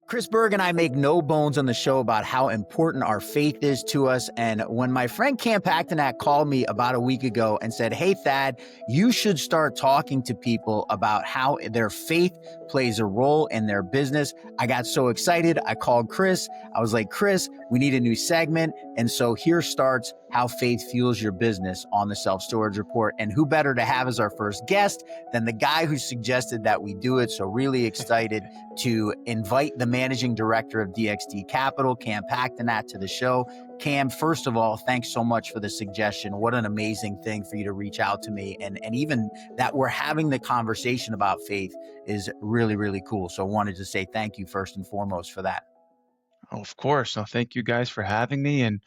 Chris Berg and I make no bones on the show about how important our faith is to us. And when my friend Cam Paktinat called me about a week ago and said, "Hey, Thad, you should start talking to people about how their faith plays a role in their business," I got so excited. I called Chris. I was like, "Chris, we need a new segment." And so here starts How Faith Fuels Your Business on the Self-Storage Report. And who better to have as our first guest than the guy who suggested that we do it. So really excited to invite the managing director of DXD Capital, Cam Paktinat, to the show. Cam, first of all, thanks so much for the suggestion. What an amazing thing for you to reach out to me. And even that we're having the conversation about faith is really, really cool. So I wanted to say thank you first and foremost for that. Oh, of course. No, thank you guys for having me. And,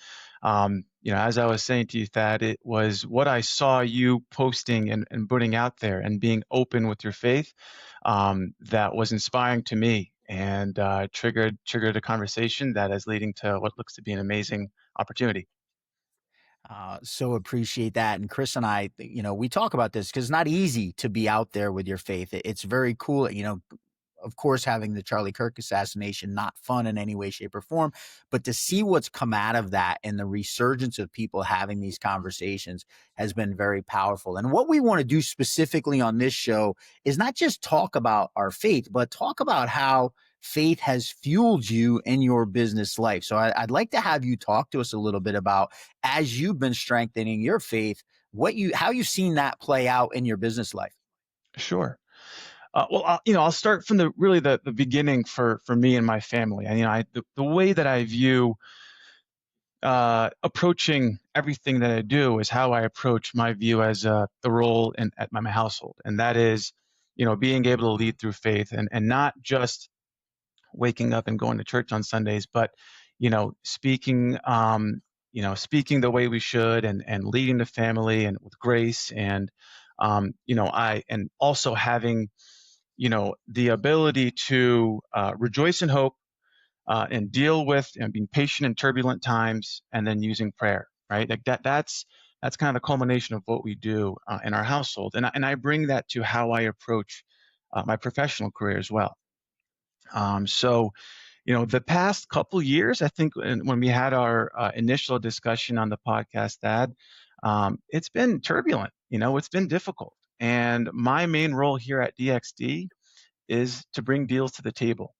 as I was saying to you, Thad, it was what I saw you posting and putting out there and being open with your faith that was inspiring to me and triggered a conversation that is leading to what looks to be an amazing opportunity. So appreciate that. And Chris and I, we talk about this because it's not easy to be out there with your faith. It's very cool. Of course, having the Charlie Kirk assassination, not fun in any way, shape, or form, but to see what's come out of that and the resurgence of people having these conversations has been very powerful. And what we want to do specifically on this show is not just talk about our faith, but talk about how faith has fueled you in your business life. So I'd like to have you talk to us a little bit about, as you've been strengthening your faith, how you've seen that play out in your business life. Sure. I'll start from the beginning for me and my family. And the way that I view approaching everything that I do is how I approach my view as the role at my household, and that is, being able to lead through faith and not just waking up and going to church on Sundays, but speaking speaking the way we should and leading the family and with grace and I and also having the ability to rejoice in hope and deal with and being patient in turbulent times, and then using prayer, right? Like that's kind of the culmination of what we do in our household. And I bring that to how I approach my professional career as well. The past couple years, I think when we had our initial discussion on the podcast, Thad, it's been turbulent, it's been difficult. And my main role here at DXD is to bring deals to the table.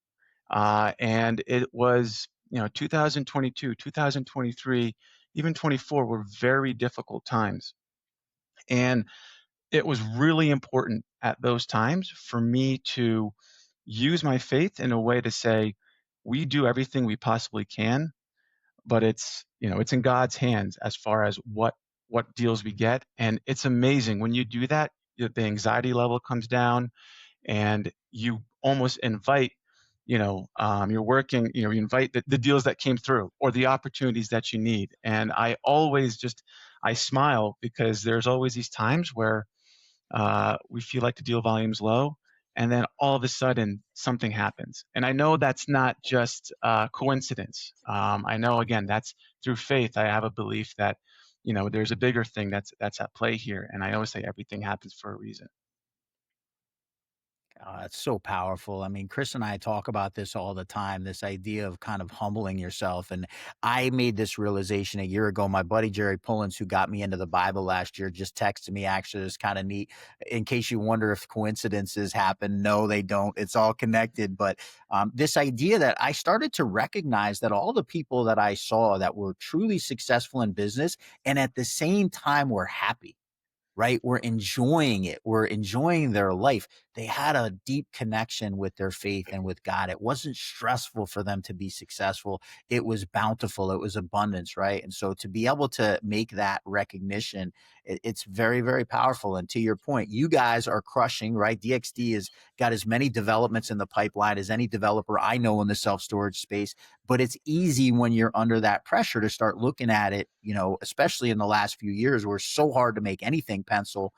And it was, 2022, 2023, even 24 were very difficult times. And it was really important at those times for me to use my faith in a way to say, we do everything we possibly can, but it's in God's hands as far as what deals we get. And it's amazing when you do that, the anxiety level comes down, and you almost invite, you're working, you invite the deals that came through or the opportunities that you need. And I smile because there's always these times where we feel like the deal volume's low, and then all of a sudden something happens. And I know that's not just coincidence. I know, again, that's through faith. I have a belief that, there's a bigger thing that's at play here. And I always say everything happens for a reason. It's so powerful. I mean, Chris and I talk about this all the time, this idea of kind of humbling yourself. And I made this realization a year ago. My buddy Jerry Pullins, who got me into the Bible last year, just texted me. Actually, it's kind of neat. In case you wonder if coincidences happen, no, they don't. It's all connected. But this idea that I started to recognize that all the people that I saw that were truly successful in business and at the same time were happy, right? We're enjoying it. We're enjoying their life. They had a deep connection with their faith and with God. It wasn't stressful for them to be successful. It was bountiful. It was abundance, right? And so to be able to make that recognition, it's very, very powerful. And to your point, you guys are crushing, right? DXD has got as many developments in the pipeline as any developer I know in the self-storage space. But it's easy when you're under that pressure to start looking at it, especially in the last few years where it's so hard to make anything pencil.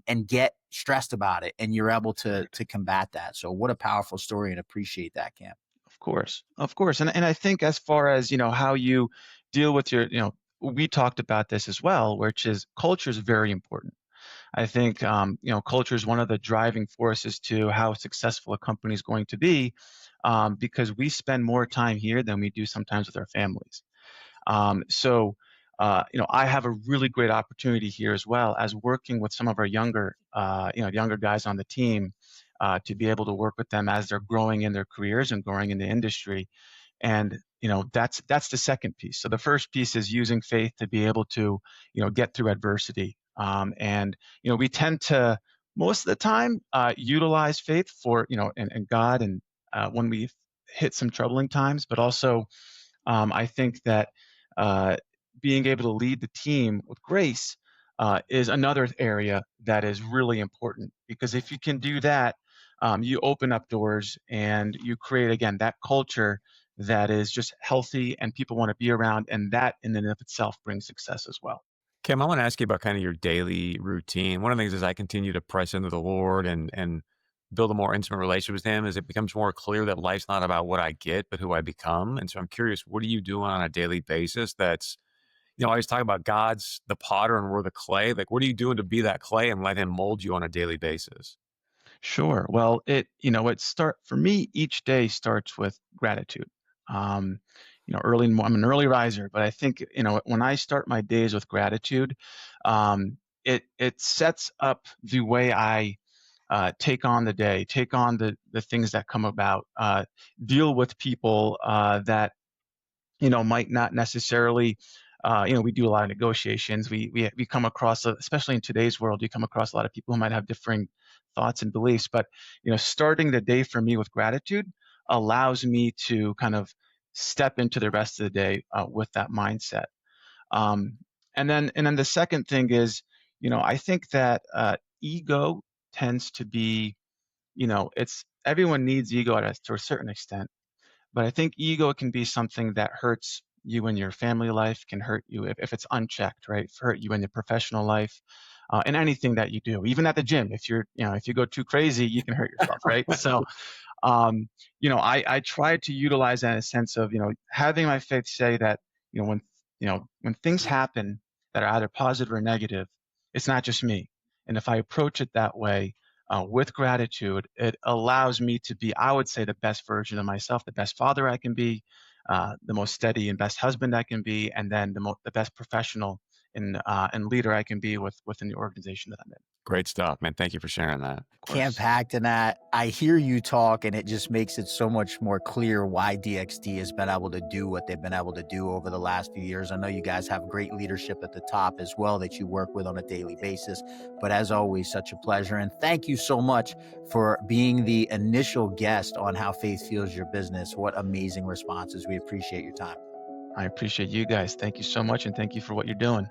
And get stressed about it, and you're able to combat that. So what a powerful story, and appreciate that, Cam. Of course. And I think as far as, how you deal with your, we talked about this as well, which is culture is very important. I think culture is one of the driving forces to how successful a company is going to be, because we spend more time here than we do sometimes with our families. I have a really great opportunity here as well as working with some of our younger guys on the team, to be able to work with them as they're growing in their careers and growing in the industry. And that's the second piece. So the first piece is using faith to be able to get through adversity. And we tend to most of the time utilize faith for and God, and when we hit some troubling times, but also I think that uh, being able to lead the team with grace is another area that is really important, because if you can do that, you open up doors and you create, again, that culture that is just healthy and people want to be around. And that in and of itself brings success as well. Kim, I want to ask you about kind of your daily routine. One of the things as I continue to press into the Lord and build a more intimate relationship with Him, is it becomes more clear that life's not about what I get, but who I become. And so I'm curious, what are you doing on a daily basis? That's, I always talk about God's the potter and we're the clay. Like, what are you doing to be that clay and let Him mold you on a daily basis? Sure. Well, for me, each day starts with gratitude. Um, I'm an early riser, but I think, when I start my days with gratitude, it sets up the way I take on the day, take on the things that come about, deal with people that might not necessarily, we do a lot of negotiations. We come across, especially in today's world, you come across a lot of people who might have differing thoughts and beliefs. But starting the day for me with gratitude allows me to kind of step into the rest of the day with that mindset. Um, and then the second thing is, I think that ego tends to be, it's everyone needs ego to a certain extent, but I think ego can be something that hurts you in your family life, can hurt you if it's unchecked, right? Hurt you in your professional life, and anything that you do, even at the gym. If you go too crazy, you can hurt yourself, right? So, I try to utilize that in a sense of, having my faith say that, when things happen that are either positive or negative, it's not just me. And if I approach it that way, with gratitude, it allows me to be, I would say, the best version of myself, the best father I can be, the most steady and best husband I can be, and then the best professional and leader I can be within the organization that I'm in. Great stuff, man. Thank you for sharing that. Of Cam course. Paktinat, I hear you talk, and it just makes it so much more clear why DXD has been able to do what they've been able to do over the last few years. I know you guys have great leadership at the top as well that you work with on a daily basis. But as always, such a pleasure. And thank you so much for being the initial guest on How Faith Fuels Your Business. What amazing responses. We appreciate your time. I appreciate you guys. Thank you so much, and thank you for what you're doing.